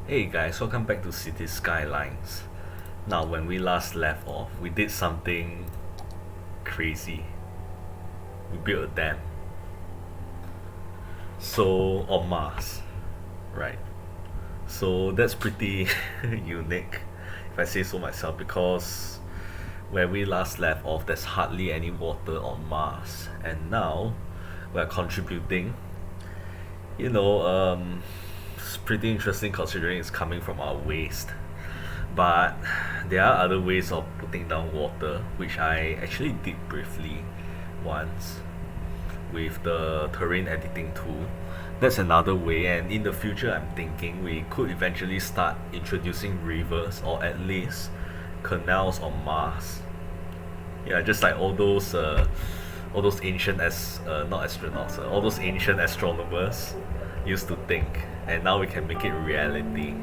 Hey guys, welcome back to City Skylines. Now, when we last left off, we did something crazy. We built a dam. So, on Mars, right? So, that's pretty unique, if I say so myself, because where we last left off, there's hardly any water on Mars. And now, we're contributing. It's pretty interesting considering it's coming from our waste. But there are other ways of putting down water, which I actually did briefly once with the terrain editing tool. That's another way, and in the future, I'm thinking we could eventually start introducing rivers or at least canals on Mars. Yeah, just like all those ancient not astronauts, all those ancient astronomers used to think, and now we can make it reality.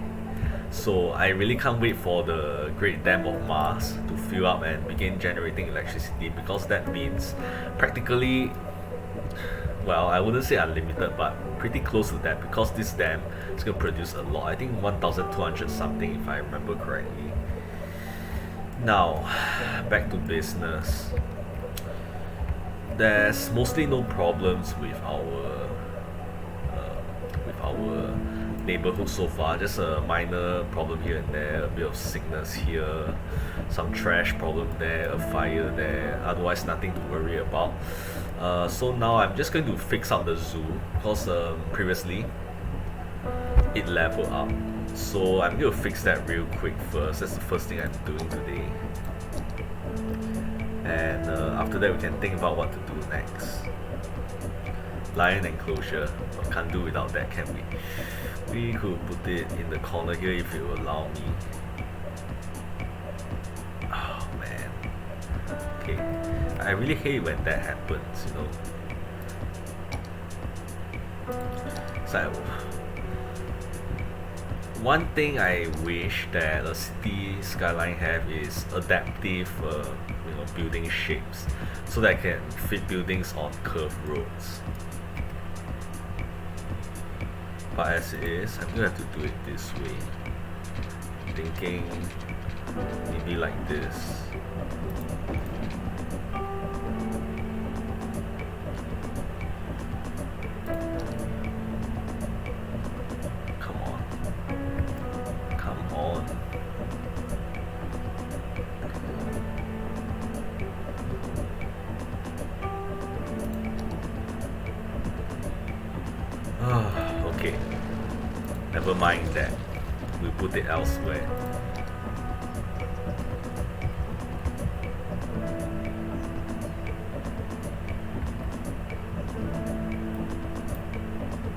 So I really can't wait for the Great Dam of Mars to fill up and begin generating electricity because that means practically, well, I wouldn't say unlimited, but pretty close to that because this dam is going to produce a lot. I think 1,200 something if I remember correctly. Now, back to business. There's mostly no problems with our neighborhood so far. Just a minor problem here and there, a bit of sickness here, some trash problem there, a fire there. Otherwise, nothing to worry about. So now I'm just going to fix up the zoo because previously it leveled up. So I'm going to fix that real quick first. That's the first thing I'm doing today. And after that, we can think about what to do next. Lion enclosure. We can't do without that, can we? We could put it in the corner here if you allow me. Oh man. Okay. I really hate when that happens, So one thing I wish that a city skyline have is adaptive, building shapes, so that I can fit buildings on curved roads. But as it is, I'm gonna have to do it this way. Thinking maybe like this. Come on. Come on. Okay. Never mind that. We put it elsewhere.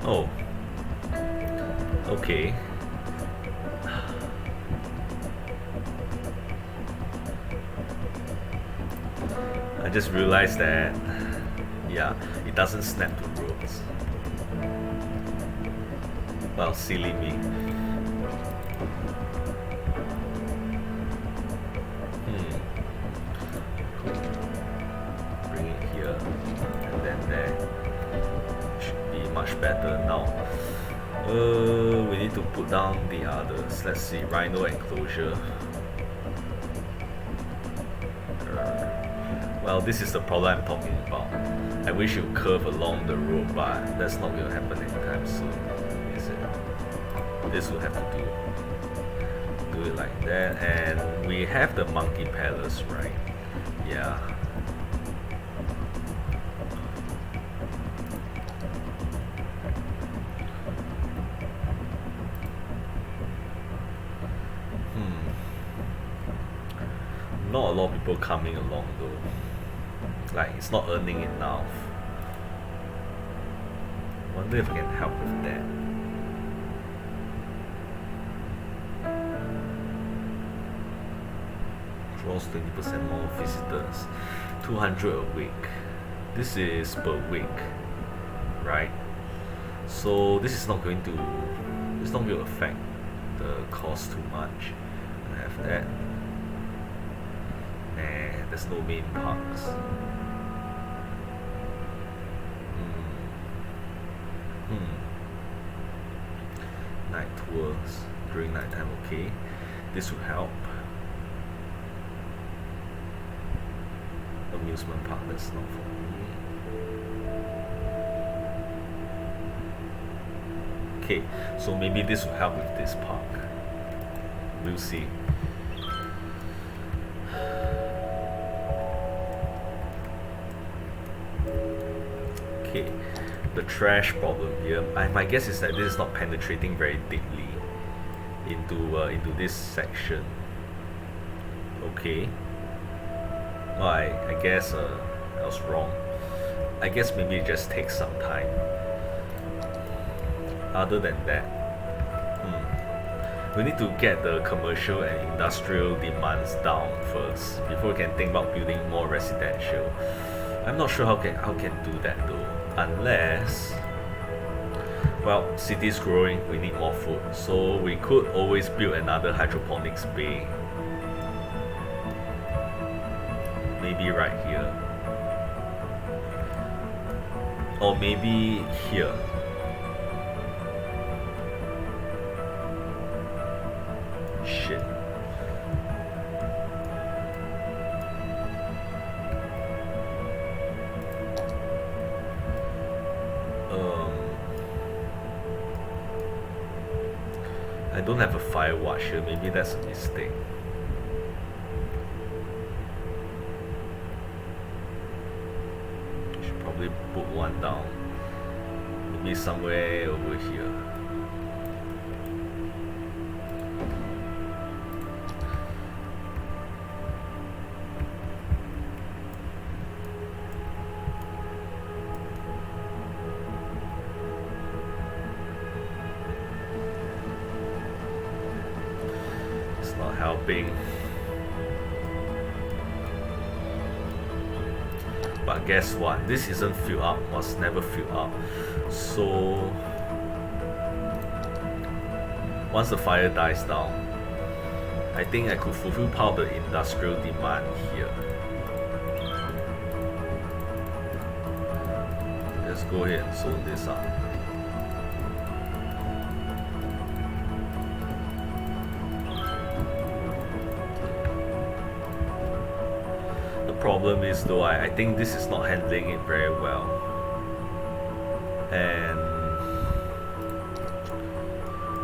Oh. Okay. I just realized that, yeah, it doesn't snap to roads. Well, silly me. Bring it here and then there. Should be much better now. We need to put down the others. Let's see, rhino enclosure. Well, this is the problem I'm talking about. I wish it would curve along the road, but that's not going to happen anytime soon. This will have to do it like that, and we have the monkey palace, right? Yeah. Not a lot of people coming along though. Like, it's not earning enough. Wonder if I can help with that. Draws 20% more visitors, 200 a week. This is per week, right? So this is not going to, it's not going to affect the cost too much. I have that. And there's no main parks. Night tours. during nighttime. Okay, this will help. Amusement park, that's not for me. Okay, so maybe this will help with this park. We'll see. Okay, the trash problem here. My guess is that this is not penetrating very deeply into this section. Okay. Well, I guess I was wrong. I guess maybe it just takes some time. Other than that, we need to get the commercial and industrial demands down first before we can think about building more residential. I'm not sure how can do that though, unless, well, city's growing, we need more food, so we could always build another hydroponics bay. Maybe right here, or maybe here. Shit. I don't have a fire watch here, maybe that's a mistake. Should probably put one down. Maybe somewhere over here. Not helping, but guess what, this isn't filled up, was never filled up, so once the fire dies down, I think I could fulfill part of the industrial demand here. Let's go ahead and zone this up. Problem is though, I think this is not handling it very well, and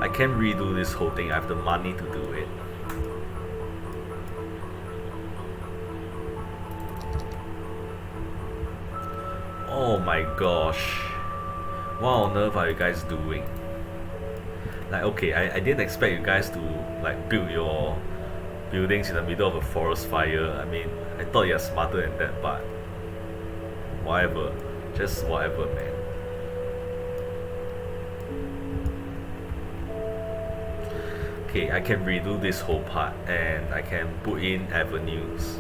I can't redo this whole thing. I have the money to do it. Oh my gosh, what on earth are you guys doing? Like, okay, I didn't expect you guys to like build your buildings in the middle of a forest fire. I mean, I thought you're smarter than that, but whatever, just whatever, man. Okay, I can redo this whole part and I can put in avenues,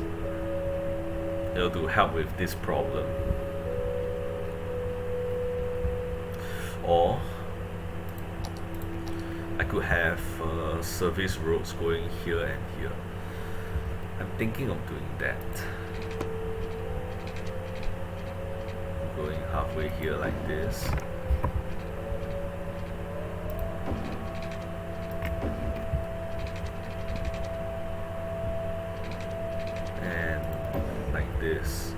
you know, to help with this problem. Or I could have service roads going here and here. I'm thinking of doing that. Going halfway here like this. And like this.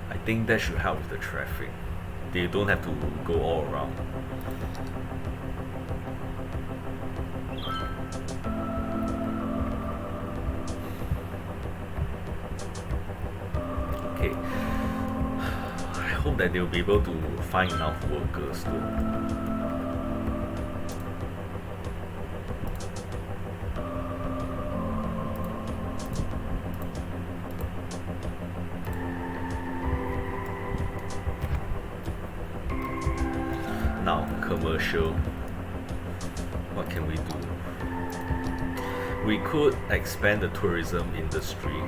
I think that should help with the traffic. They don't have to go all around. Okay. I hope that they'll be able to find enough workers though. Now, commercial. What can we do? We could expand the tourism industry.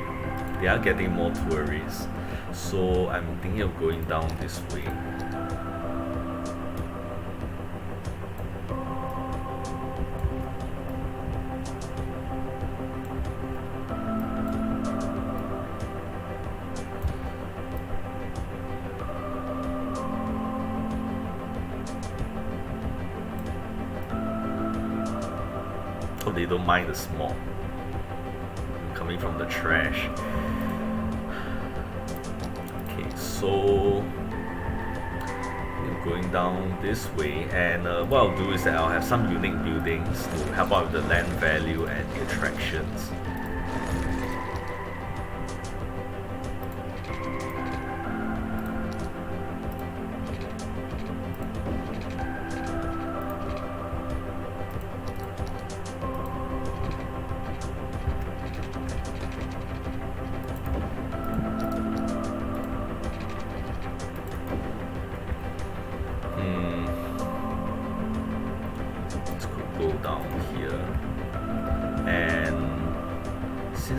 They are getting more tourists, so I'm thinking of going down this way. they don't mind the smog coming from the trash. Okay, so I'm going down this way, and what I'll do is that I'll have some unique buildings to help out with the land value and the attractions.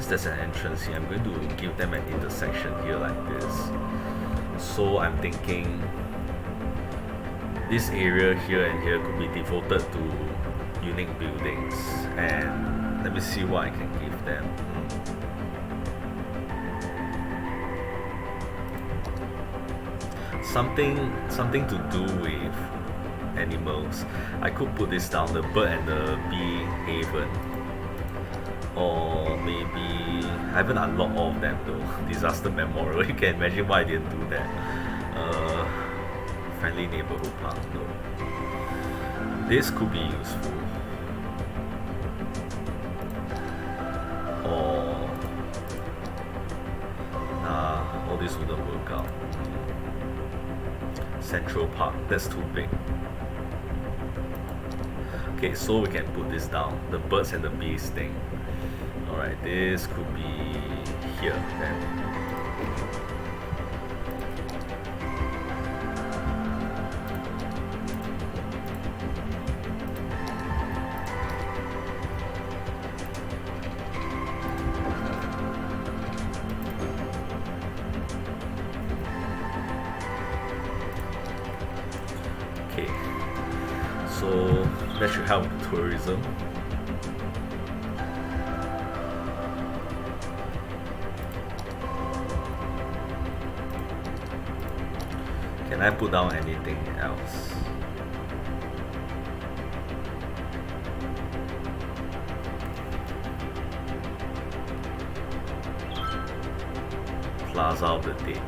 There's an entrance here. I'm going to give them an intersection here like this. So I'm thinking this area here and here could be devoted to unique buildings, and let me see what I can give them. Something to do with animals. I could put this down, the bird and the bee haven. Or maybe I haven't unlocked all of them though. Disaster memorial. You can imagine why I didn't do that. Friendly neighborhood park though. This could be useful. Or all this wouldn't work out. Central Park. That's too big. Okay, so we can put this down. The birds and the bees thing. Alright, this could be here then. Okay, so that should help with tourism. Can I put down anything else? Plaza of the Dead.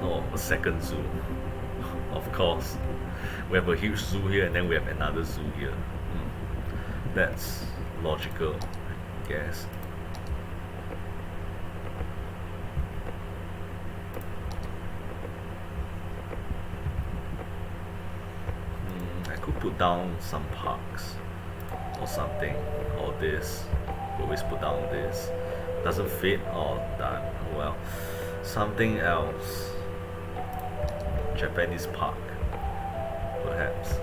Oh, a second zoo. Of course. We have a huge zoo here and then we have another zoo here. That's logical, I guess. I could put down some parks or something, or this. Always put down this. Doesn't fit, or done. Well, something else. Japanese park, perhaps.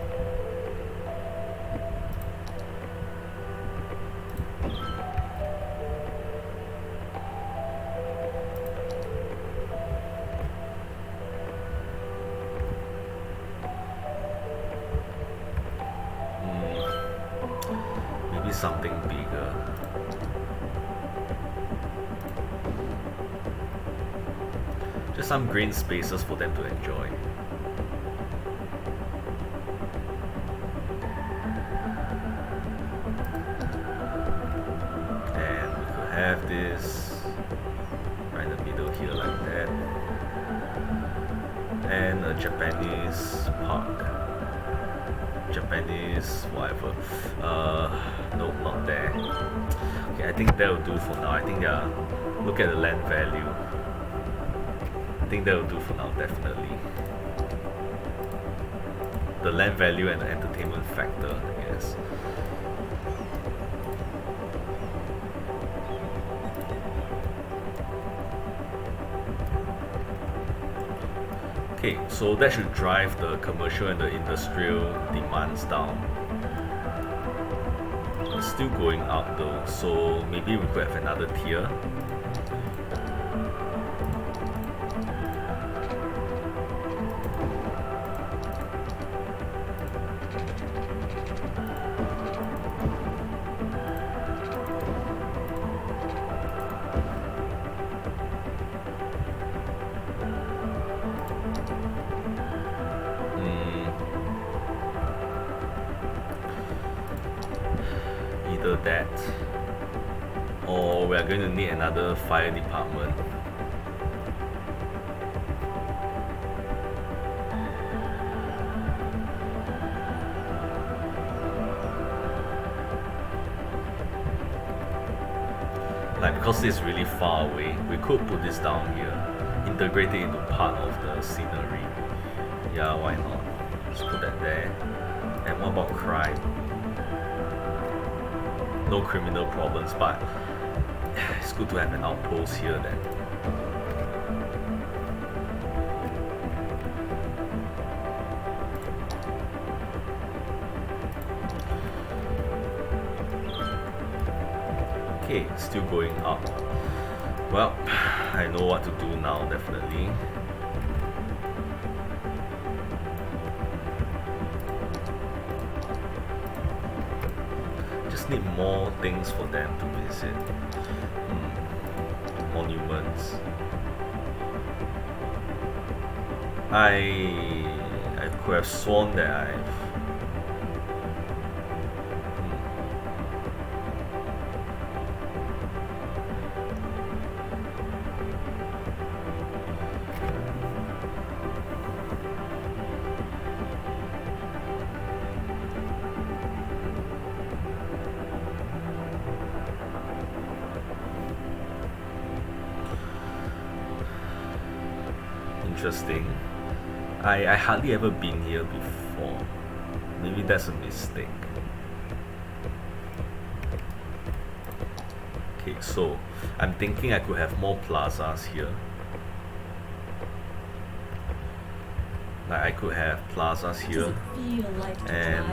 Something bigger. Just some green spaces for them to enjoy. And we could have this right in the middle here like that. And a Japanese park. Japanese whatever. Nope, not there. Okay, I think that will do for now. I think look at the land value. I think that will do for now, definitely. The land value and the entertainment factor, I guess. Okay, so that should drive the commercial and the industrial demands down. It's still going up though, so maybe we could have another tier. either that or we are going to need another fire department. Like, because this is really far away, we could put this down here, integrate it into part of the scenery. Yeah, why not? Let's put that there. And what about crime? No criminal problems, but it's good to have an outpost here then. Okay, still going up. Well, I know what to do now, definitely. Just need more things for them to visit. Monuments. I could have sworn that I've interesting. I hardly ever been here before. Maybe that's a mistake. Okay, so I'm thinking I could have more plazas here. Like I could have plazas here. And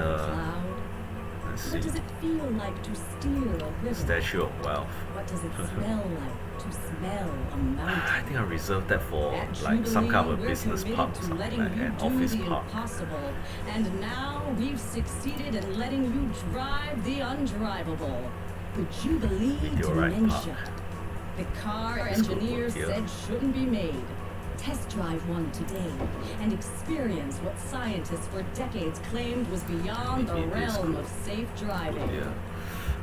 let's see. What does it feel like to steer a river? Statue of Wealth. What does it smell like to smell a mountain? I think I reserved that for At like some kind of a Jubilee, business we're park or committed to something, letting like you an do office the park. impossible. And now we've succeeded in letting you drive the undrivable. The Jubilee Meteorite Dementia. Park. The car Let's go engineers here. said shouldn't be made. Test drive one today and experience what scientists for decades claimed was beyond the Maybe it is realm cool. of safe driving. Yeah.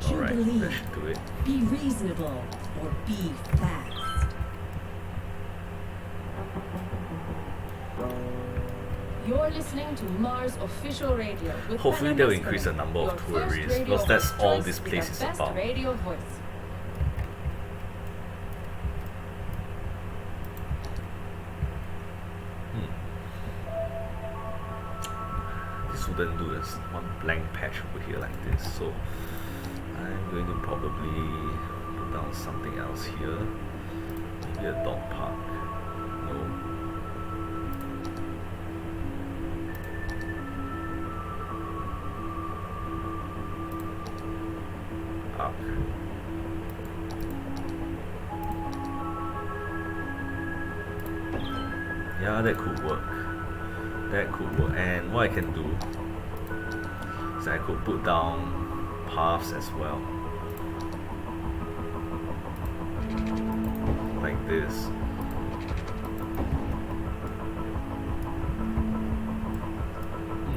Alright, Jubilee. that should do it. Be reasonable or be fast. You're listening to Mars Official Radio. With Hopefully Venom they'll Masculine, increase the number of your first tourists, radio because that's host all choice this with place the is best about. radio voice. This wouldn't do this one blank patch over here like this, so I'm going to probably put down something else here. Maybe a dog park. No. Park. Yeah, that could work. That could work. And what I can do is I could put down paths as well. Like this.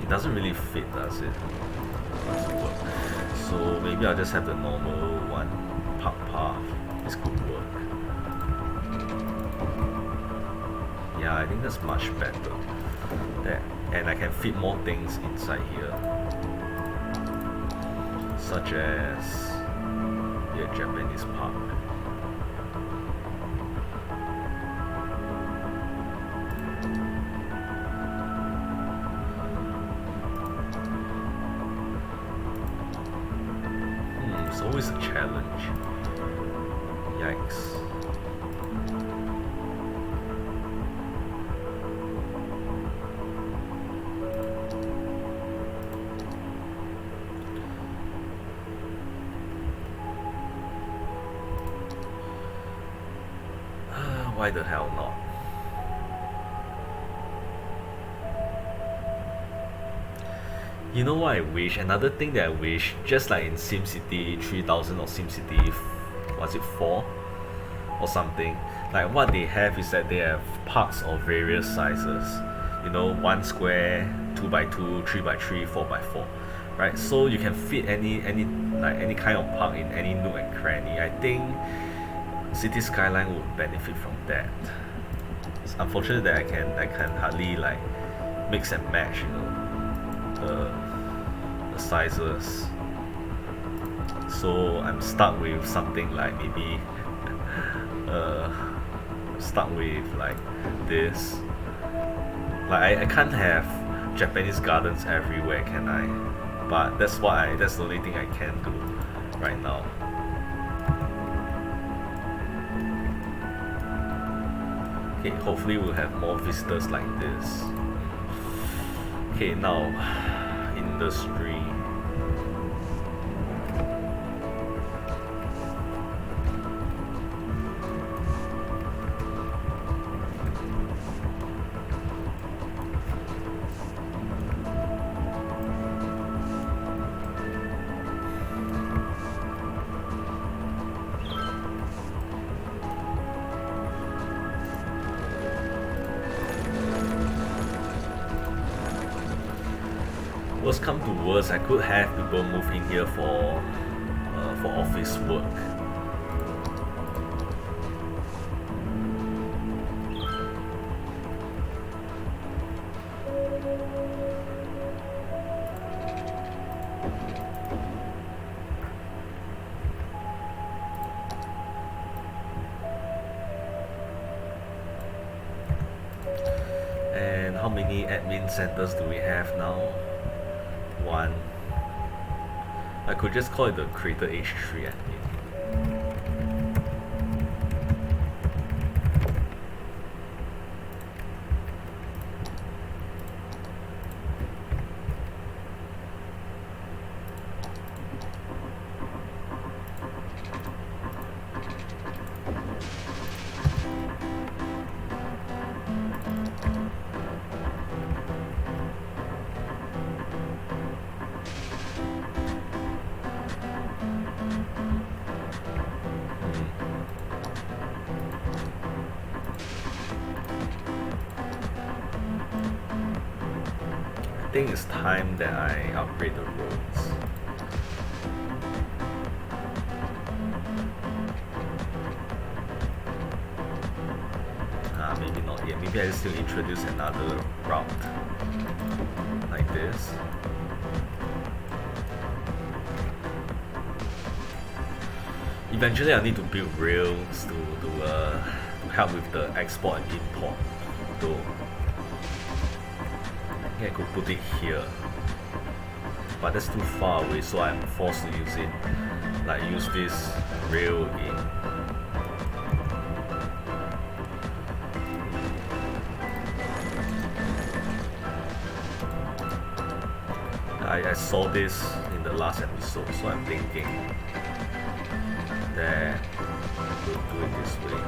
It doesn't really fit, does it? Doesn't work. So maybe I'll just have the normal one, park path. This could work. Yeah, I think that's much better. That, and I can fit more things inside here, such as a Japanese park. It's always a challenge. Yikes. Why the hell not? You know what I wish? Another thing that I wish, just like in SimCity 3000 or SimCity, was it 4? Or something. Like what they have is that they have parks of various sizes. You know, 1 square, 2x2, 3x3, 4x4. right? So you can fit any kind of park in any nook and cranny. I think City Skyline would benefit from that. It's unfortunate that I can hardly like mix and match, the sizes. So I'm stuck with something like maybe uh stuck with like this. Like I can't have Japanese gardens everywhere, can I? But that's the only thing I can do right now. Okay, hopefully we'll have more visitors like this. Okay, now industry. Worst come to worst, I could have people move in here for office work. And how many admin centers do we have now? One. I could just call it the Creator H3 admin. I think it's time that I upgrade the roads. Maybe not yet. Maybe I still introduce another route like this. Eventually I need to build rails to help with the export and import though. I think I could put it here, but that's too far away, so I'm forced to use it. Like use this rail in. I saw this in the last episode, so I'm thinking that we'll do it this way.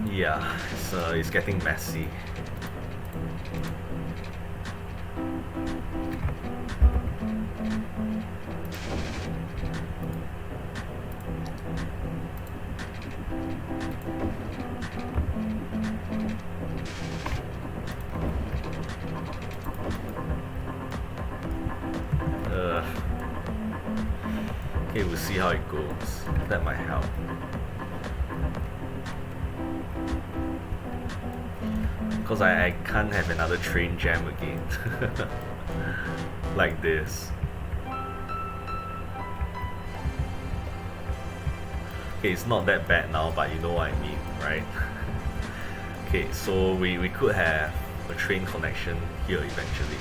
Yeah, it's getting messy. Okay, we'll see how it goes. That might help. Because I can't have another train jam again. Like this. Okay, it's not that bad now, but you know what I mean, right? Okay, so we could have a train connection here eventually.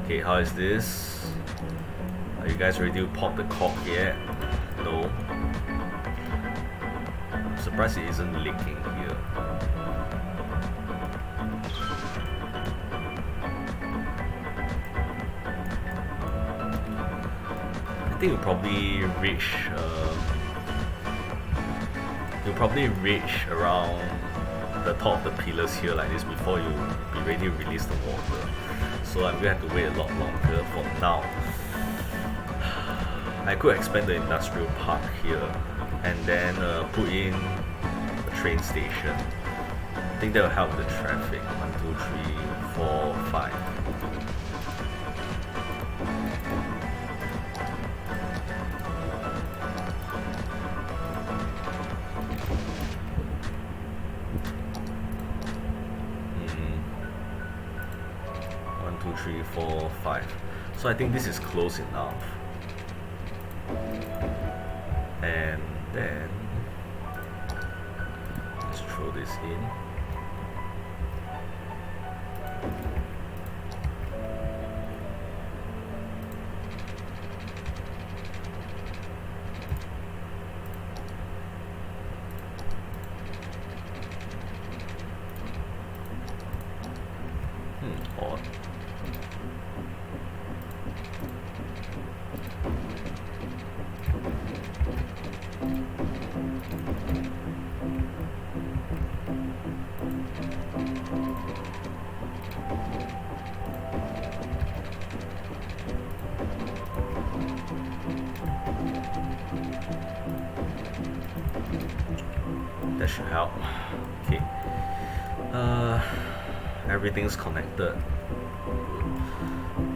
Okay, how is this? Are you guys ready to pop the cork yet? No. I'm surprised it isn't leaking here. I think you'll probably reach around the top of the pillars here like this before you be ready to release the water. So I'm gonna have to wait a lot longer for now. I could expand the industrial park here and then put in a train station. I think that will help the traffic. 1, 2, 3, 4, 5. One, two, three, 4, 5. So I think this is close enough. And then let's throw this in. Odd. That should help. Okay. Everything's connected.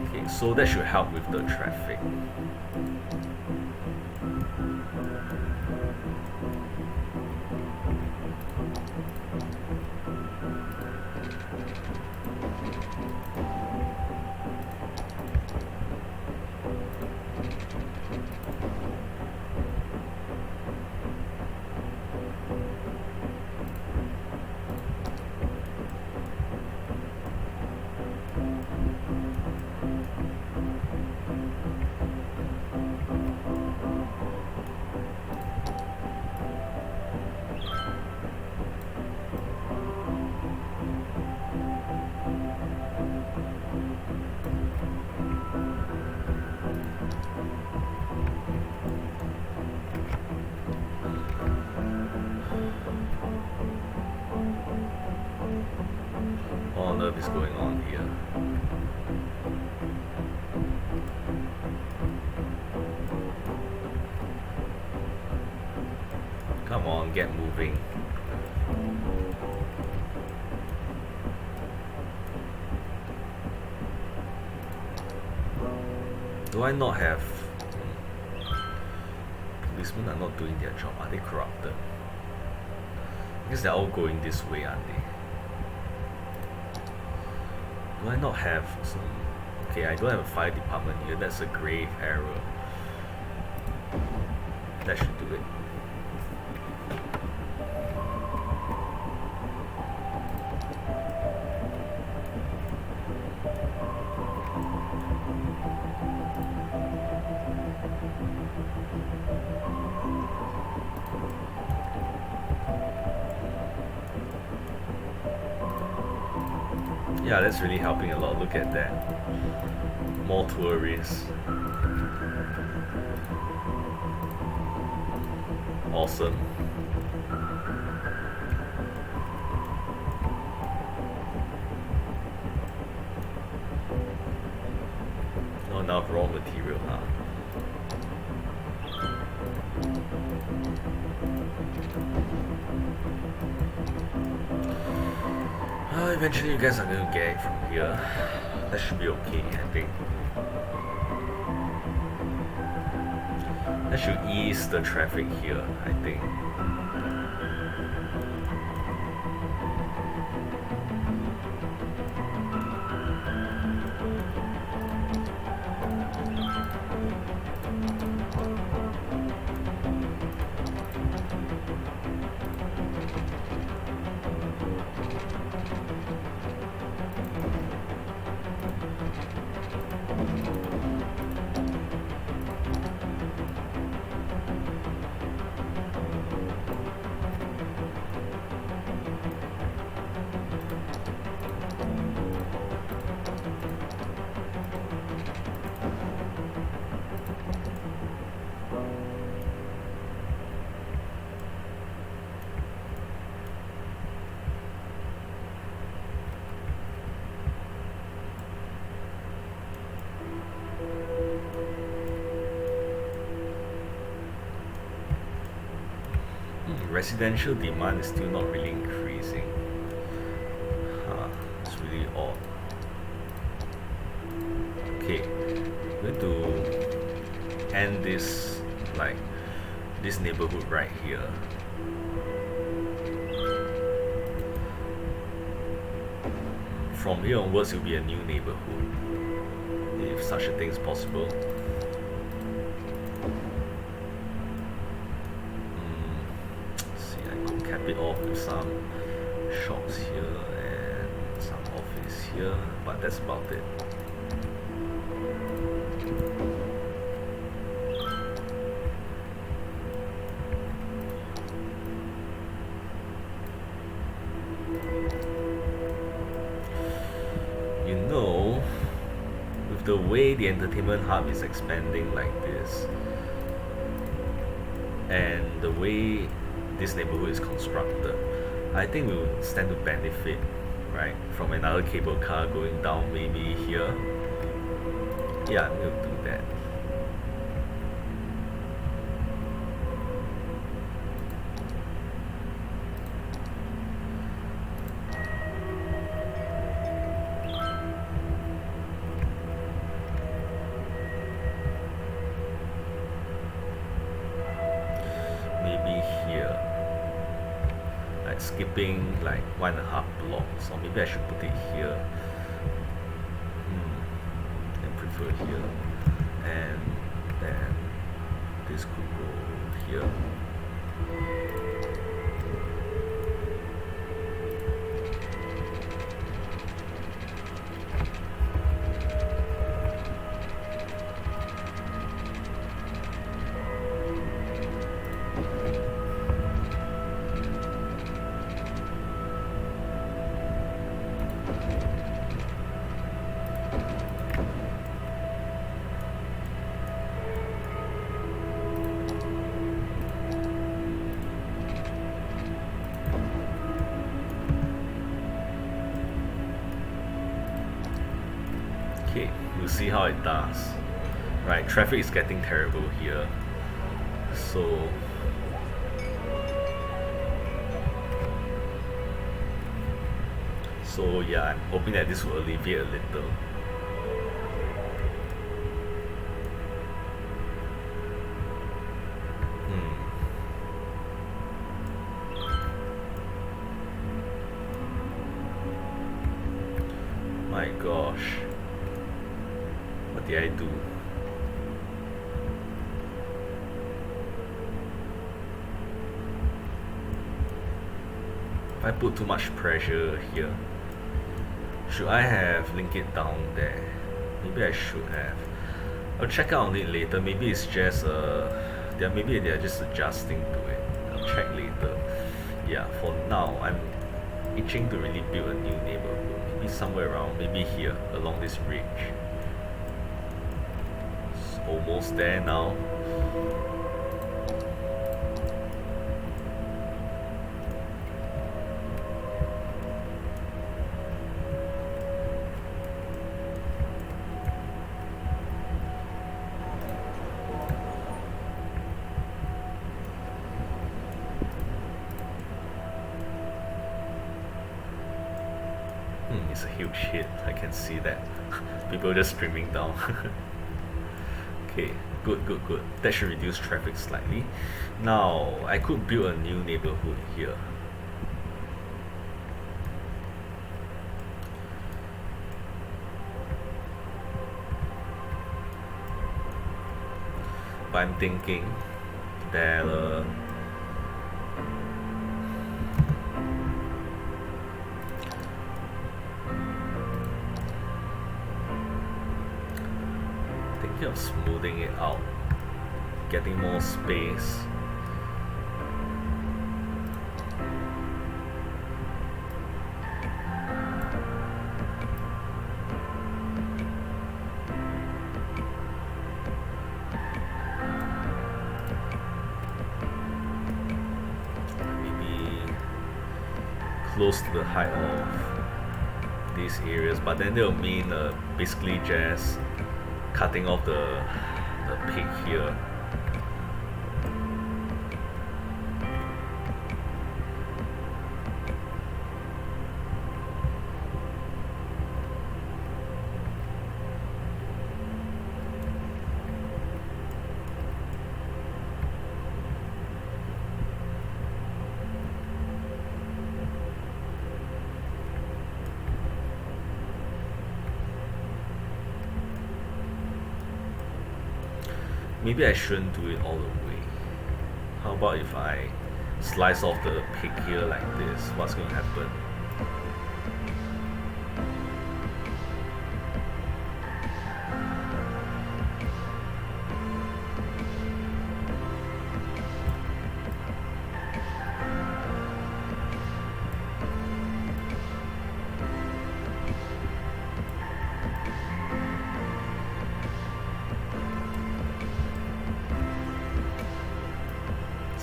Okay, so that should help with the traffic. What on earth is going on here? Come on, get moving. Do I not have... Policemen are not doing their job. Are they corrupted? I guess they're all going this way, aren't they? Do I not have some... Okay, I don't have a fire department here. That's a grave error. That should do it. Yeah, that's really helping a lot. Look at that. More tourists. Awesome. Not enough raw material, huh? Eventually you guys are going to get it from here. That should be okay, I think. That should ease the traffic here, I think. residential demand is still not really increasing. It's really odd. Okay, we're going to end this, like, this neighborhood right here. From here onwards, it will be a new neighborhood, if such a thing is possible. See, I could cap it off with some shops here and some office here, but that's about it. You know, with the way the entertainment hub is expanding like this, and the way this neighborhood is constructed, I think we will stand to benefit, right, from another cable car going down maybe here. Yeah, we'll do that. Maybe here, like skipping like 1.5 blocks, or maybe I should put it here. I prefer here, and then this could go here. Okay, we'll see how it does. Right, traffic is getting terrible here. So yeah, I'm hoping that this will alleviate a little. My gosh. What did I do? If I put too much pressure here, should I have linked it down there? Maybe I should have. I'll check out on it later. Maybe it's just maybe they're just adjusting to it. I'll check later. Yeah, for now I'm itching to really build a new neighborhood. Maybe somewhere around, maybe here, along this ridge. It's almost there now. It's a huge hit, I can see that. People just streaming down. Okay, good. That should reduce traffic slightly. Now, I could build a new neighborhood here. But I'm thinking that of smoothing it out, getting more space. Maybe close to the height of these areas, but then they'll mean basically just cutting off the peak here. Maybe I shouldn't do it all the way. How about if I slice off the pig here like this? What's going to happen?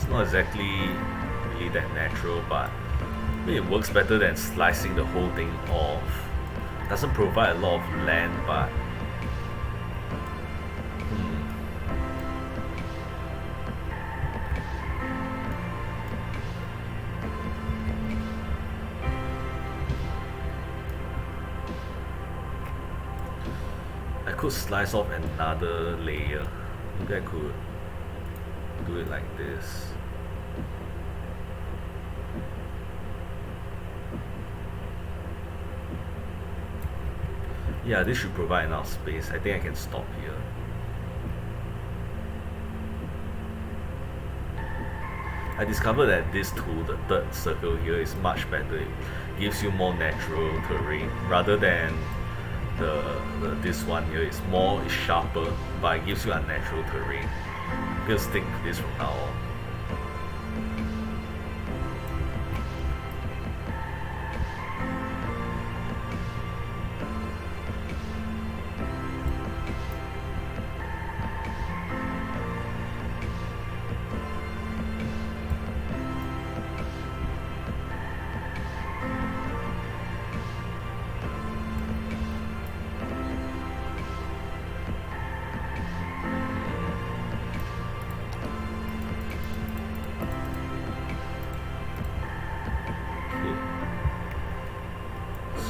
Not exactly really that natural, but I mean, it works better than slicing the whole thing off. Doesn't provide a lot of land, but I could slice off another layer. Maybe I could do it like this. Yeah, this should provide enough space. I think I can stop here. I discovered that this tool, the third circle here, is much better. It gives you more natural terrain rather than this one here. It's sharper, but it gives you unnatural terrain. I'm gonna stick to this from now on.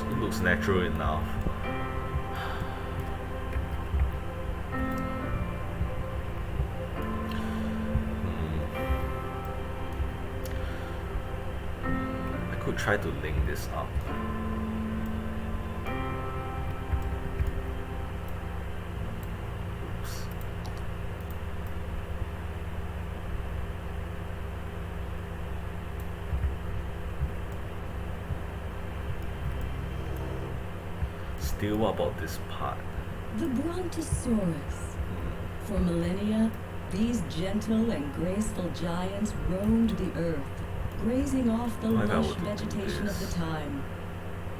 It looks natural enough. I could try to link this up. Oops. Still, what about this part? The Brontosaurus. For millennia, these gentle and graceful giants roamed the earth, grazing off the Maybe I lush will do vegetation of this. the time.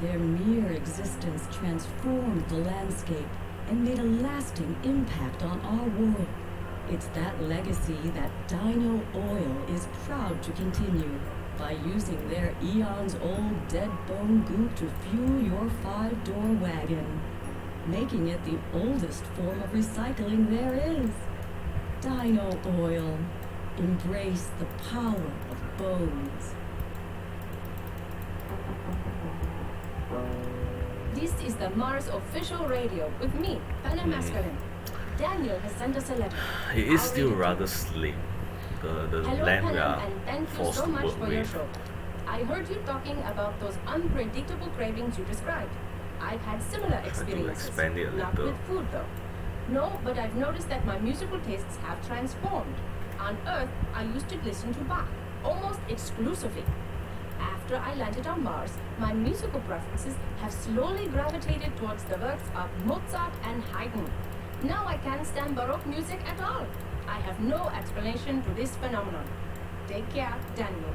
Their mere existence transformed the landscape and made a lasting impact on our world. It's that legacy that Dino Oil is proud to continue by using their eons-old dead bone goop to fuel your 5-door wagon, making it the oldest form of recycling there is. Dino Oil. Embrace the power of bones. This is the Mars official radio with me, Pella Mascarin. Daniel has sent us a letter. It is I'll still read it. rather slim. The Hello, land we Pelham, are and thank you forced so to much work for your with. show. I heard you talking about those unpredictable cravings you described. I've had similar experiences. expand it a Not little. with food, though. No, but I've noticed that my musical tastes have transformed. On Earth, I used to listen to Bach, almost exclusively. After I landed on Mars, my musical preferences have slowly gravitated towards the works of Mozart and Haydn. Now I can't stand Baroque music at all. I have no explanation to this phenomenon. Take care, Daniel.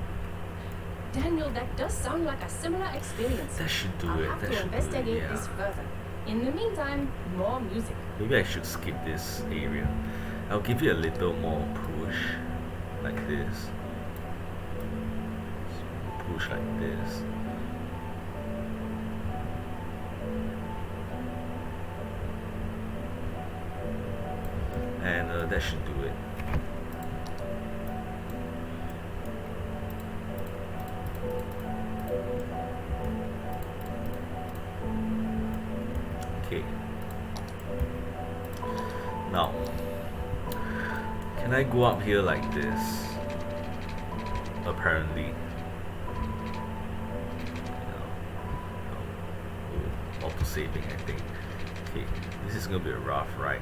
Daniel, that does sound like a similar experience. That should do I'll it. have That to should do it. investigate Yeah. this further. In the meantime, more music. Maybe I should skip this area. I'll give it a little more push, like this. Push like this. And that should do it. Okay. Now, can I go up here like this? Apparently. Auto saving, I think. Okay, this is gonna be a rough ride.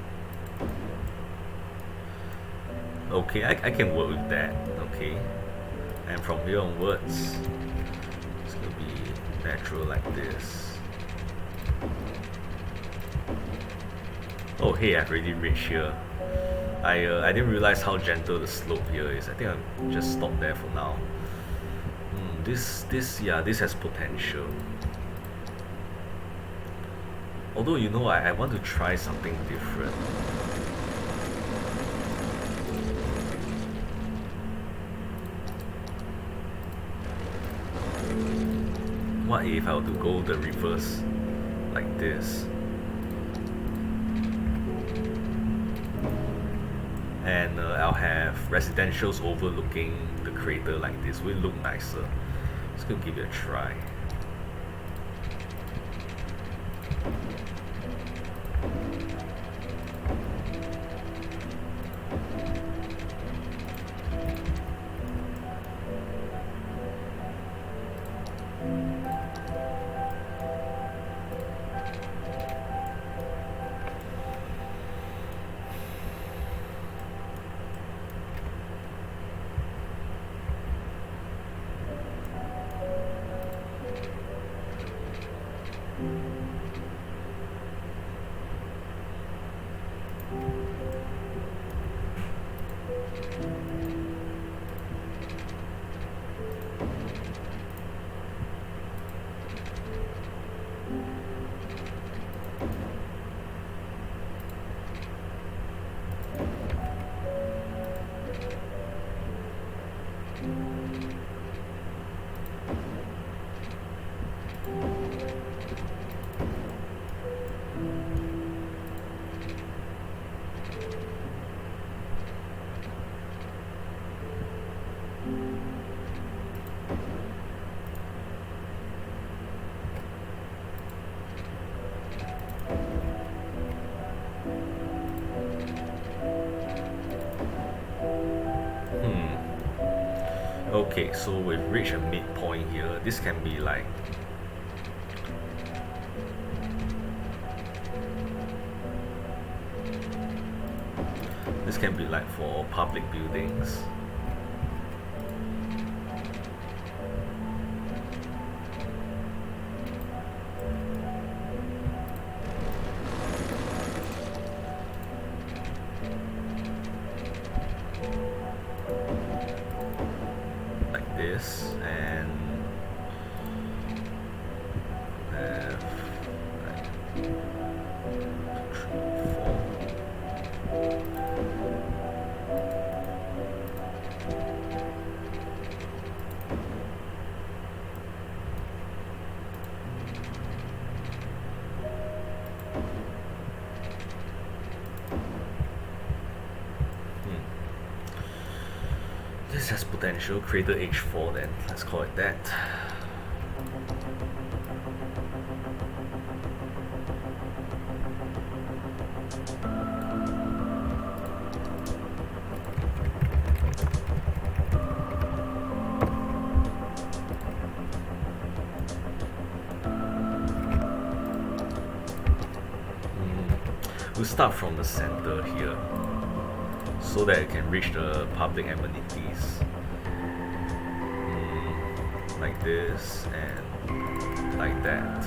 Okay, I can work with that. Okay. And from here onwards, it's gonna be natural like this. Oh hey, I've already reached here. I didn't realize how gentle the slope here is. I think I'll just stop there for now. This has potential. Although I want to try something different. What if I were to go the reverse like this? And I'll have residentials overlooking the crater like this. Will look nicer. Let's go give it a try. Okay, so we've reached a midpoint here. This can be like for public buildings. This and have like 3, 4. This has potential. Crater H4 then, let's call it that. We'll start from the center here, so that it can reach the public amenities. Like this and like that.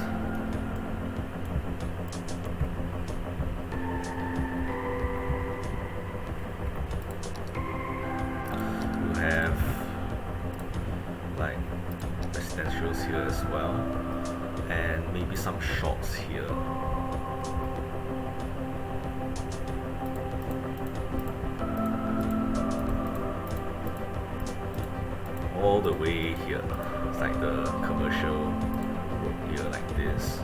We'll have like residentials here as well, and maybe some shops here. All the way here. It's like the commercial road here like this.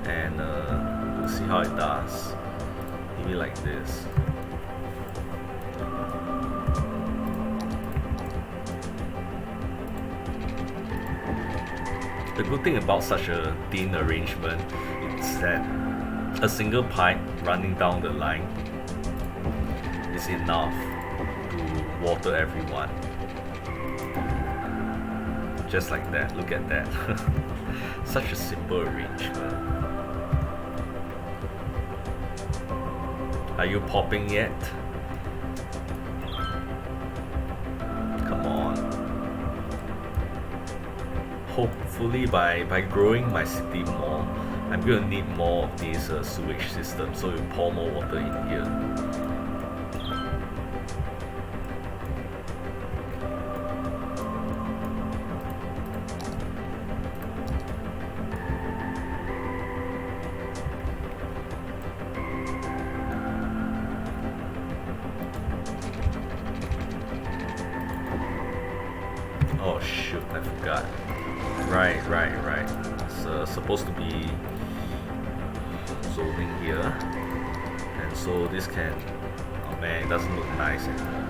And we'll see how it does. Maybe like this. The good thing about such a thin arrangement is that a single pipe running down the line is enough to water everyone. Just like that, look at that. Such a simple arrangement. Are you popping yet? hopefully by growing my city more, I'm gonna need more of these sewage systems, so we pour more water in here. Oh shoot, I forgot. Right. It's supposed to be zoning here. And so this can... Oh man, it doesn't look nice anymore.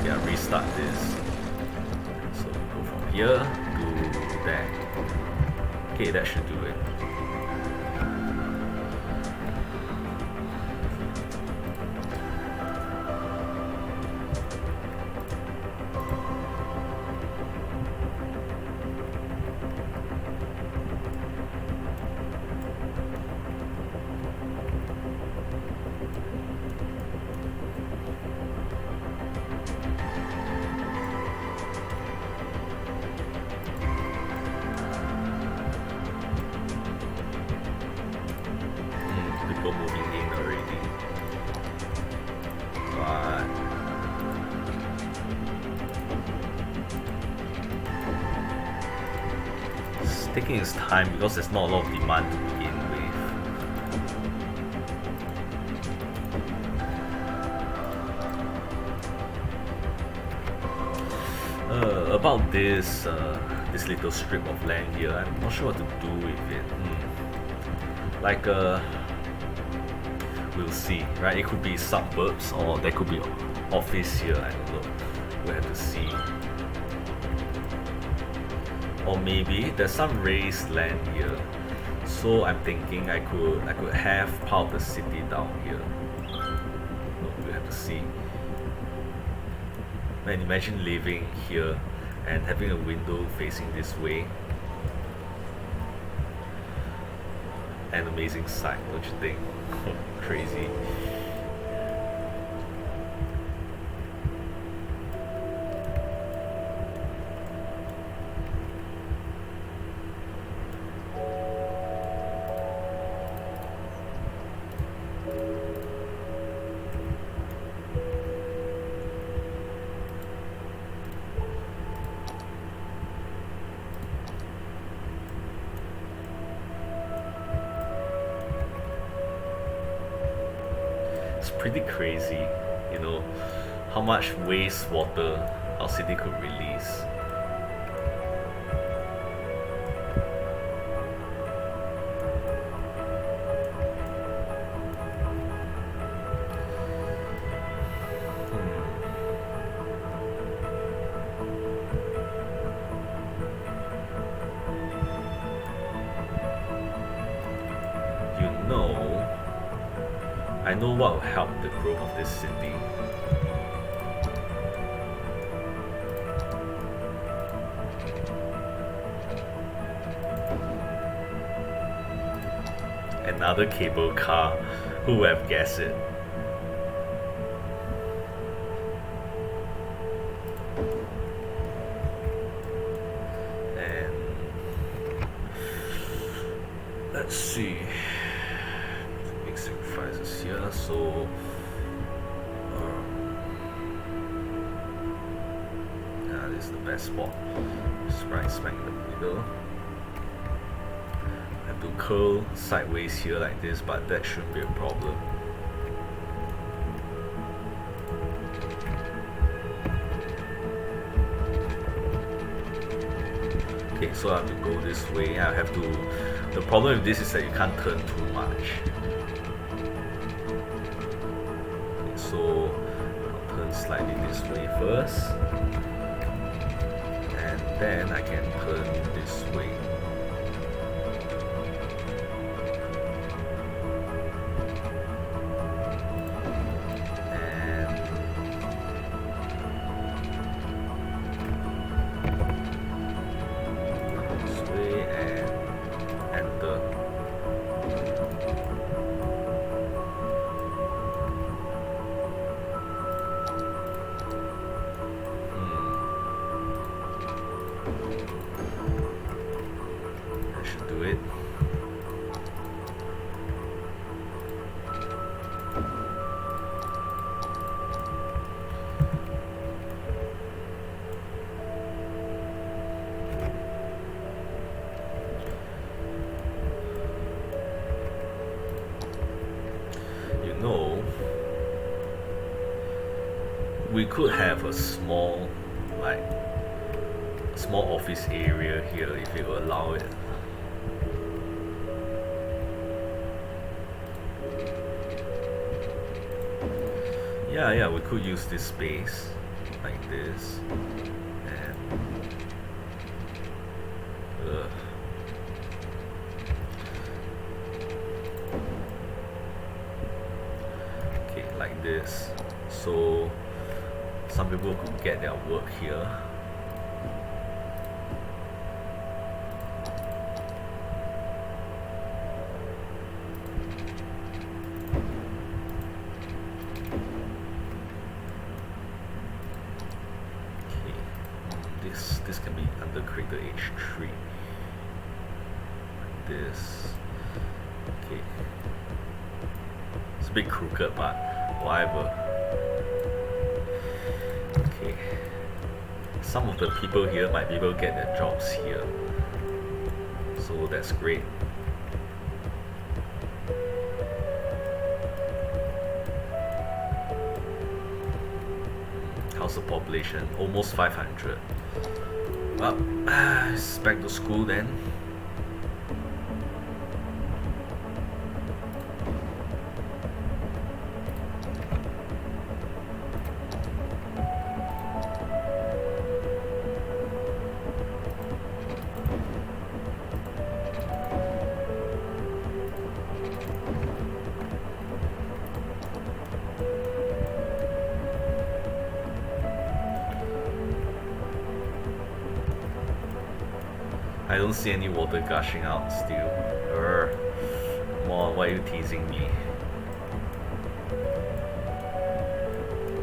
Yeah, restart this. So we go from here to there. Okay, that should do it. People moving in already. But it's taking its time because there's not a lot of demand to begin with. About this little strip of land here, I'm not sure what to do with it. Like we'll see, right? It could be suburbs or there could be office here. I don't know. We'll have to see. Or maybe there's some raised land here, so I'm thinking I could have part of the city down here. No, we'll have to see. Man, imagine living here and having a window facing this way. An amazing sight, don't you think? Crazy. It's pretty crazy, you know, how much wastewater our city could release. You know, I know what will help the growth of this city. Another cable car, who would have guessed it? And let's see. Big sacrifices here, so this is the best spot. Just right smack in the middle. I have to curl sideways here like this, but that shouldn't be a problem. Okay, so I have to go this way. I have to. The problem with this is that you can't turn too much. Okay, so I'll turn slightly this way first, and then I can turn this way. we could have a small, like, small office area here if it will allow it. Yeah, we could use this space like this, and okay, like this. So some people could get their work here. This can be under creator H3 like this. Okay, it's a bit crooked, but whatever. Okay, some of the people here might be able to get their jobs here, so that's great. How's the population? Almost 500. Well, it's back to school then. I don't see any water gushing out still. Come on, why are you teasing me?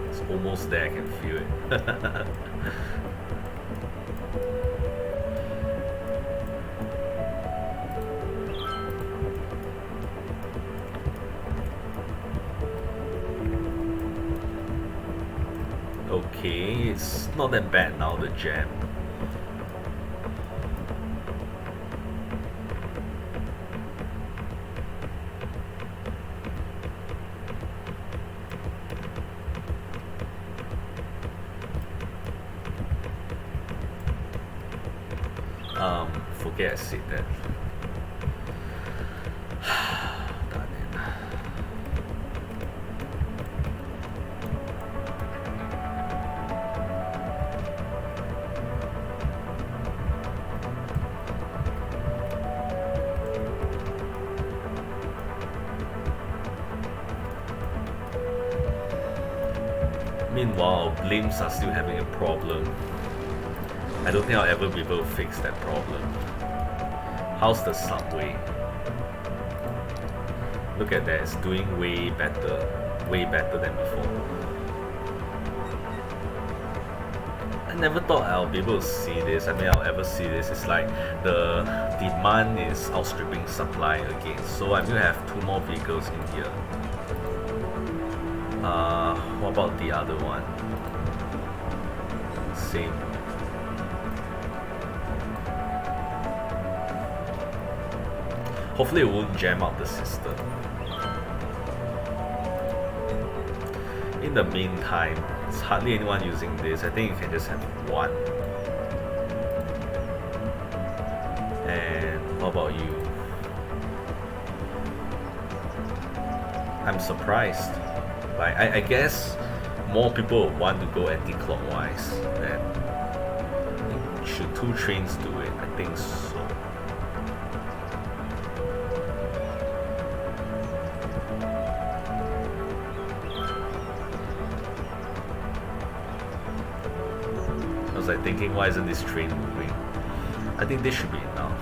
It's almost there, I can feel it. Okay, it's not that bad now, the jam. Forget I said that. Darn it. Meanwhile, our blimps are still having a problem. I don't think I'll ever be able to fix that problem. How's the subway? Look at that, it's doing way better than before. I never thought I'll be able to see this. I mean, I'll ever see this. It's like the demand is outstripping supply again. So I'm gonna have 2 more vehicles in here. What about the other one? Same. Hopefully it won't jam out the system. In the meantime, there's hardly anyone using this. I think you can just have 1. And what about you? I'm surprised. Like, I guess more people would want to go anti-clockwise. Then should 2 trains do it? I think so. I was like thinking, why isn't this train moving? I think this should be enough.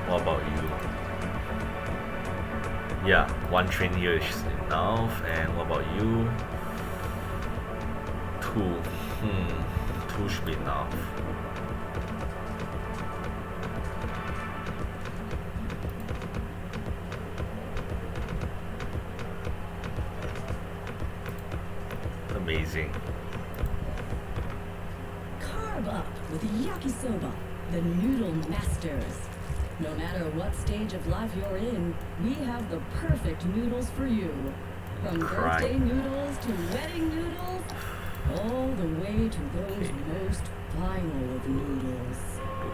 What about you? Yeah, 1 train here is enough. And what about you? 2. 2 should be enough. Amazing. Carve up with yakisoba, the noodle masters. No matter what stage of life you're in, we have the perfect noodles for you. From Cry. birthday noodles to wedding noodles, all the way to those most final of noodles. Put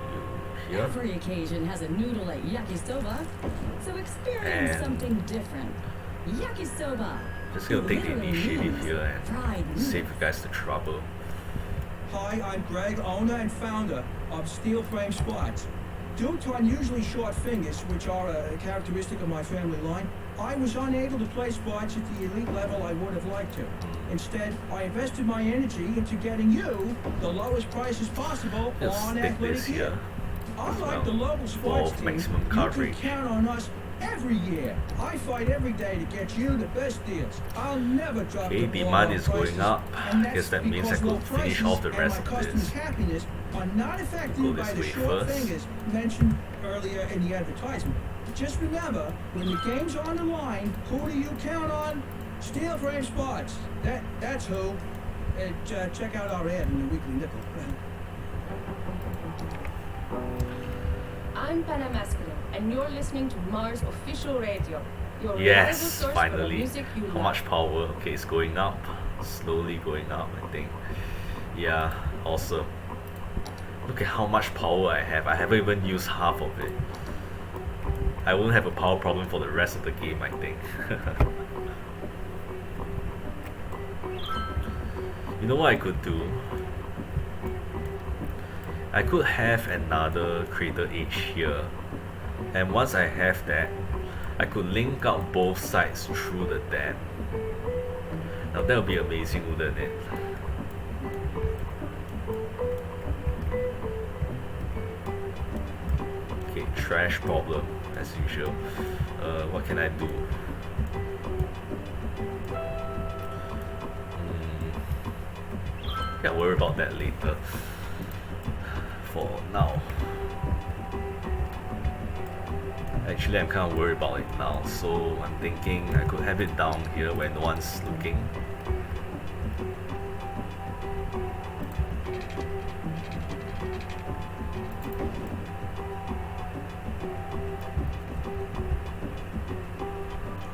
you here. Every occasion has a noodle at yakisoba, so experience And- something different. Yakisoba. Just gonna take the literally initiative means here fried and save you noodles. guys the trouble. Hi, I'm Greg, owner and founder of Steel Frame Spots. Due to unusually short fingers, which are a characteristic of my family line, I was unable to play spots at the elite level I would have liked to. Instead, I invested my energy into getting you the lowest prices possible Just on stick athletic this gear. here. Unlike the well, local sports for team, maximum you coverage. can count on us every year. I fight every day to get you the best deals. I'll never drop Okay, the ball demand on is going prices, up. and Guess that's that means I because could low finish prices off the and rest my of customers' this. happiness are not Go affected by this the way short first. fingers mentioned earlier in the advertisement. Just remember, when the game's on the line, who do you count on? Steel Frame Spots. That's who. Check out our ad in the Weekly Nickel. I'm Panna Masculine, and you're listening to Mars Official Radio. Your reliable Yes, source for the finally. music you How love. much power? Okay, it's going up. Slowly going up, I think. Yeah, awesome. Look at how much power I have. I haven't even used half of it. I won't have a power problem for the rest of the game, I think. You know what I could do? I could have another Crater Age here. And once I have that, I could link up both sides through the dam. Now that would be amazing, wouldn't it? Okay, trash problem as usual. What can I do? Can't worry about that later. For now. Actually, I'm kind of worried about it now, so I'm thinking I could have it down here where no one's looking.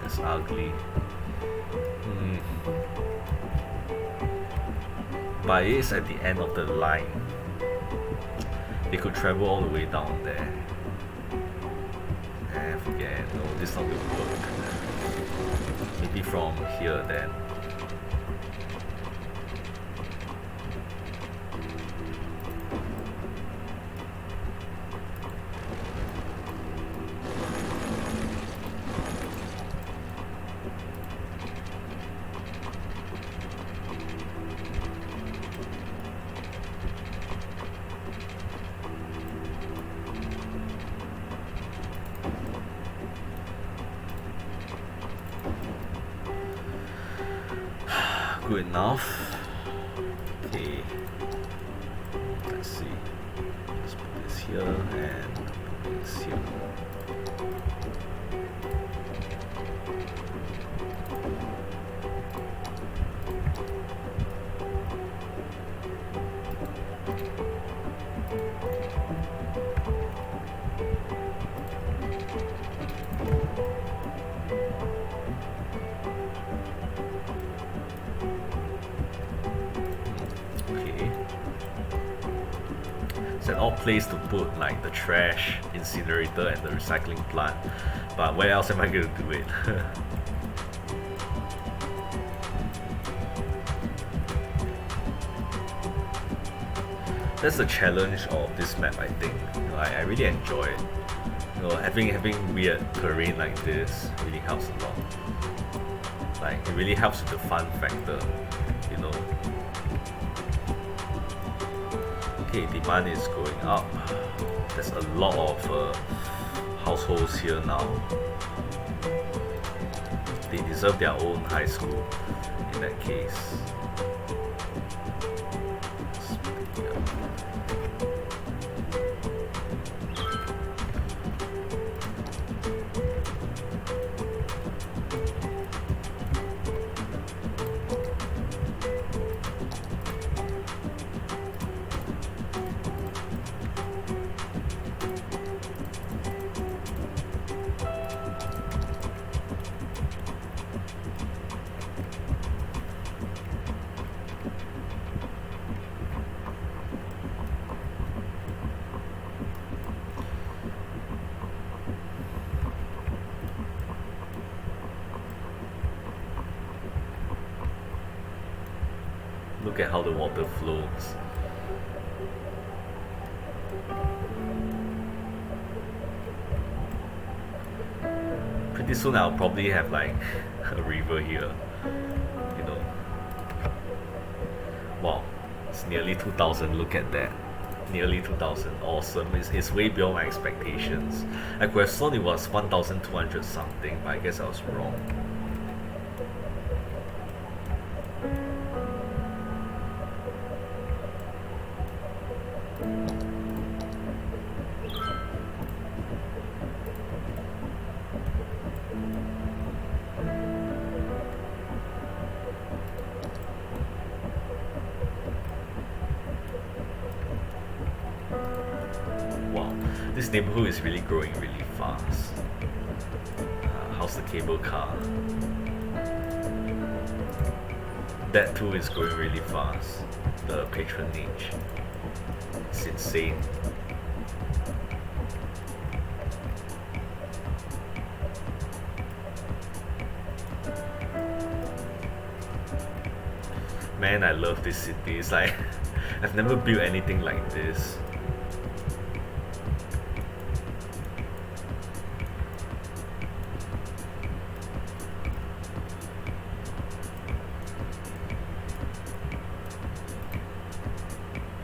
That's ugly. But it is at the end of the line. They could travel all the way down there. Forget, no, this not gonna work. Maybe from here then. Good enough. Okay. Let's see. Let's put this here and put this here. Okay. It's an odd place to put like the trash incinerator and the recycling plant, but where else am I going to do it? That's the challenge of this map, I think. You know, I really enjoy it. You know, having weird terrain like this really helps a lot. Like it really helps with the fun factor, you know. Okay, demand is going up. There's a lot of households here now. They deserve their own high school in that case. look at how the water flows. Pretty soon I'll probably have like a river here, you know. Wow, it's nearly 2,000. Look at that, nearly 2,000. Awesome. It's way beyond my expectations. I could have thought it was 1,200 something, but I guess I was wrong. This neighborhood is really growing really fast. How's the cable car? That too is growing really fast. The patronage. It's insane. Man, I love this city. It's like I've never built anything like this.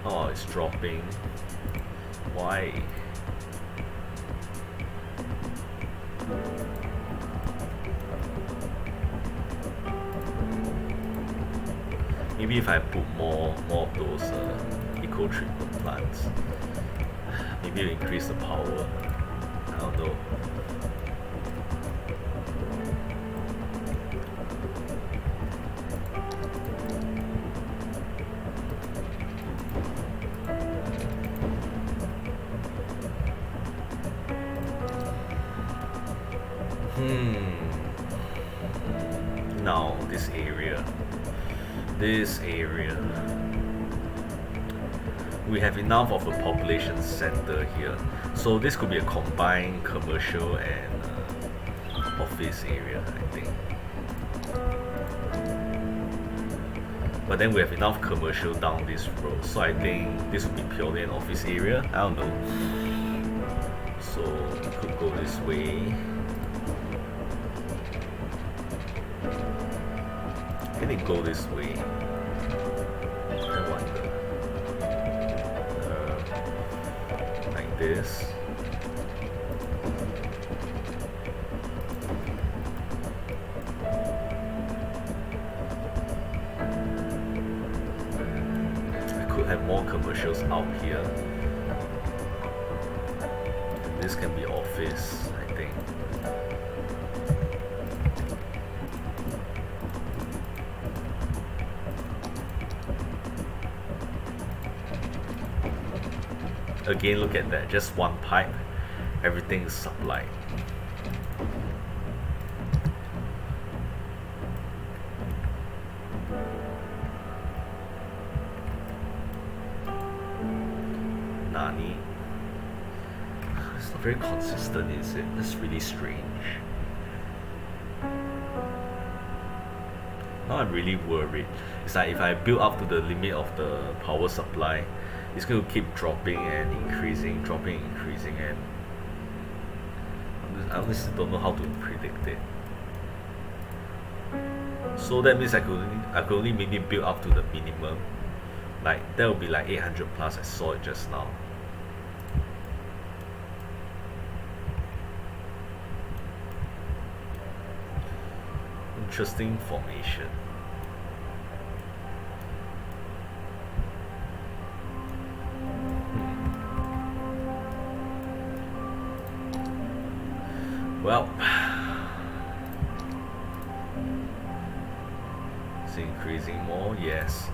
Oh, it's dropping. Why? Maybe if I put more of those eco treatment plants, maybe it'll increase the power. I don't know. Now this area, we have enough of a population center here, so this could be a combined commercial and office area, I think. But then we have enough commercial down this road, so I think this would be purely an office area. I don't know. So we could go this way. Can it go this way? I wonder. Like this. I could have more commercials out here. And this can be office, I think. Again, look at that, just one pipe, everything is supplied. Nani? It's not very consistent, is it? That's really strange. Now I'm really worried. It's like if I build up to the limit of the power supply, it's going to keep dropping and increasing, and I honestly don't know how to predict it. So that means I could only maybe build up to the minimum. Like that would be like 800 plus. I saw it just now. Interesting formation. Well, it's increasing more, yes.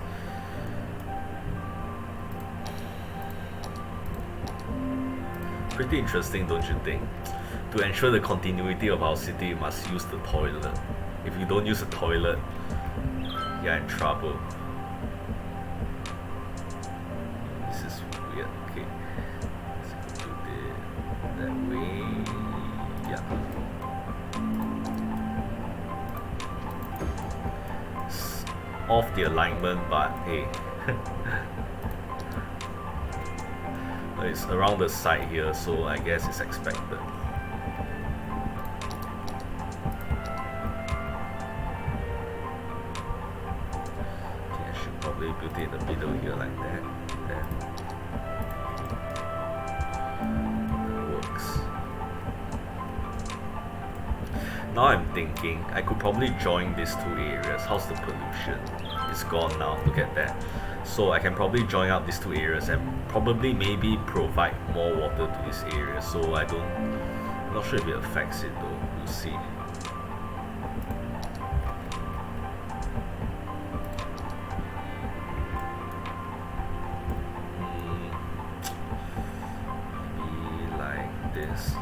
Pretty interesting, don't you think? To ensure the continuity of our city, you must use the toilet. If you don't use the toilet, you're in trouble. This is weird. Okay, let's do it that way. Yeah. off the alignment, but hey. It's around the side here, so I guess it's expected. Okay, I should probably build it in the middle here like that. Then works. Now I'm thinking I could probably join these two areas. How's the pollution? It's gone now, look at that. So I can probably join up these two areas and probably maybe provide more water to this area. So I'm not sure if it affects it though, we'll see. Maybe like this.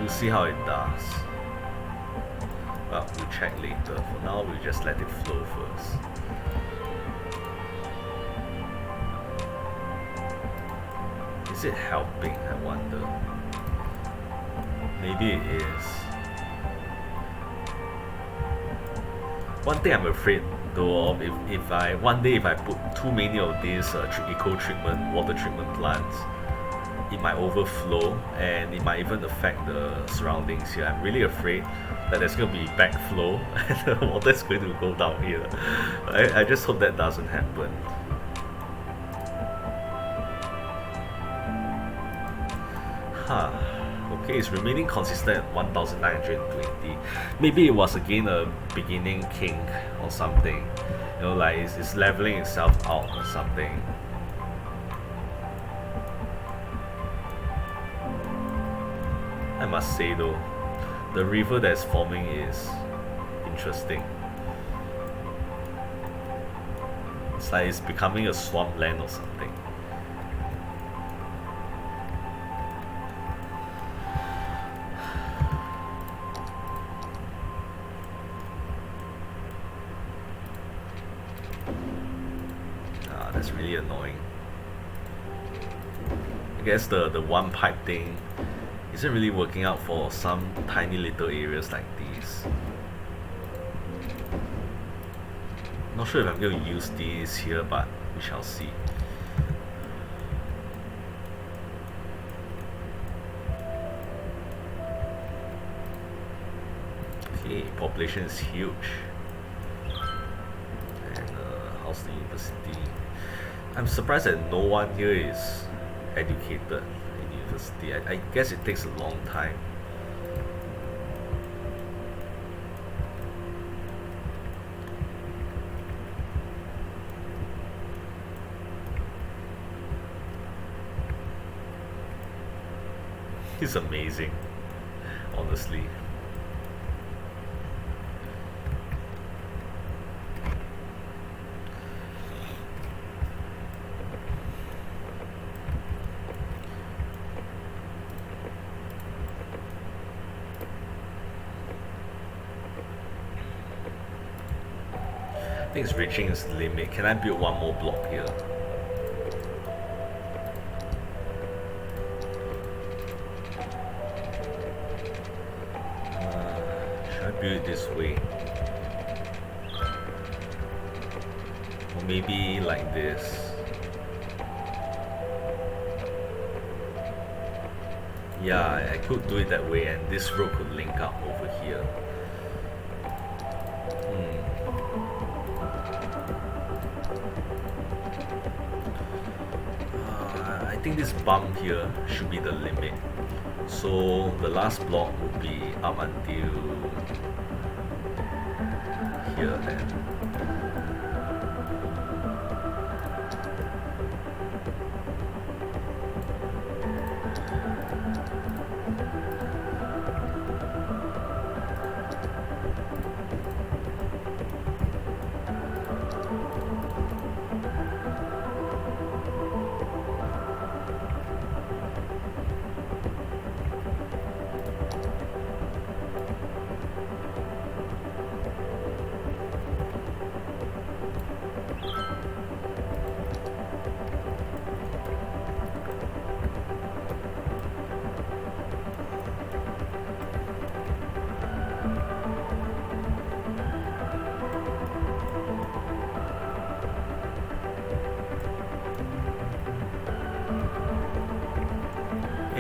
See how it does. Well, we'll check later. For now, we'll just let it flow first. Is it helping? I wonder. Maybe it is. One thing I'm afraid though of, if I one day if I put too many of these eco treatment, water treatment plants, it might overflow and it might even affect the surroundings here. I'm really afraid that there's going to be backflow and the water is going to go down here. I just hope that doesn't happen. Okay, it's remaining consistent at 1920. Maybe it was again a beginning kink or something. You know, like it's leveling itself out or something. I must say though, the river that's forming is interesting. It's like it's becoming a swampland or something. That's really annoying. I guess the one pipe thing isn't really working out for some tiny little areas like these. Not sure if I'm going to use these here, but we shall see. Okay, population is huge. And how's the university? I'm surprised that no one here is educated. I guess it takes a long time. It's amazing, honestly. I think it's reaching its limit. Can I build one more block here? Should I build it this way? Or maybe like this? Yeah, I could do it that way and this road could link up over here. I think this bump here should be the limit. So the last block would be up until here then.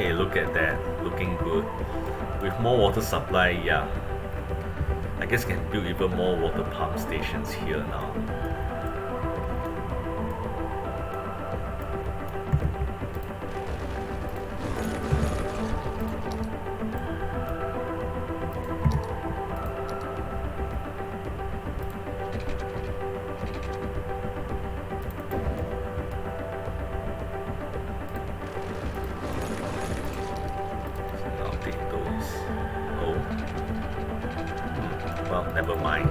Hey, look at that, looking good. With more water supply, yeah. I guess can build even more water pump stations here now. Well, never mind.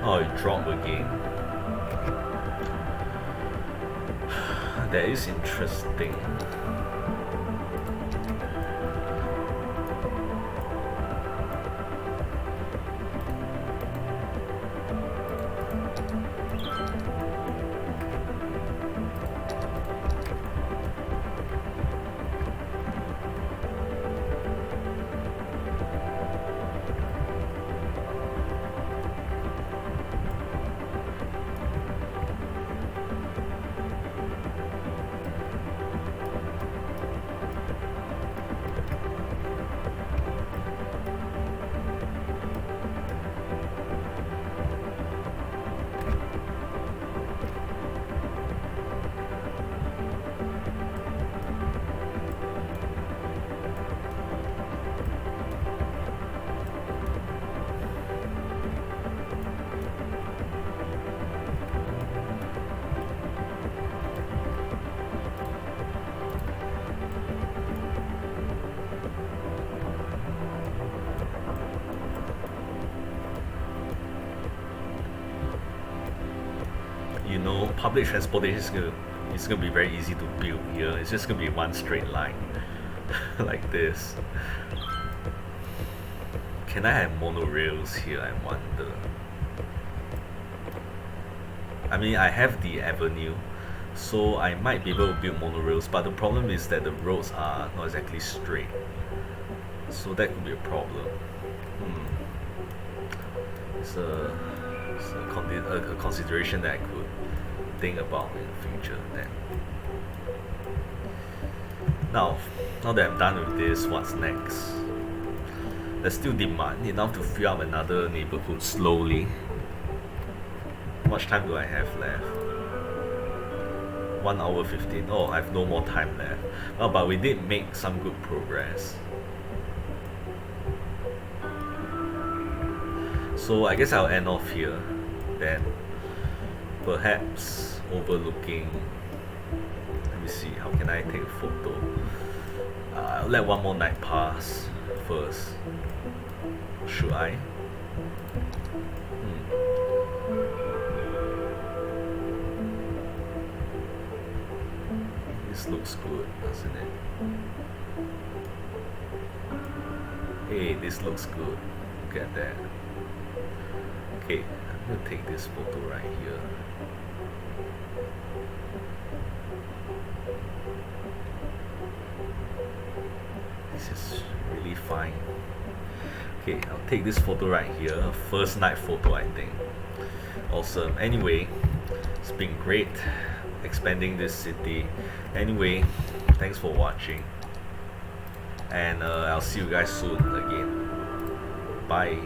Oh, it dropped again. That is interesting. You know, public transportation is gonna be very easy to build here. It's just gonna be one straight line like this. Can I have monorails here, I wonder? I mean, I have the avenue, so I might be able to build monorails, but the problem is that the roads are not exactly straight. So that could be a problem. It's a consideration that I could think about in the future then. Now that I'm done with this, what's next? There's still demand enough to fill up another neighborhood slowly. How much time do I have left? 1 hour 15. Oh, I have no more time left. Well, but we did make some good progress. So I guess I'll end off here then. Perhaps overlooking. Let me see, how can I take a photo? I'll let one more night pass first. Should I? This looks good, doesn't it? Hey, this looks good. Look at that. Okay, I'm gonna take this photo right here. This is really fine. Okay, I'll take this photo right here. First night photo, I think. Awesome. Anyway, it's been great expanding this city. Anyway, thanks for watching. And I'll see you guys soon again. Bye.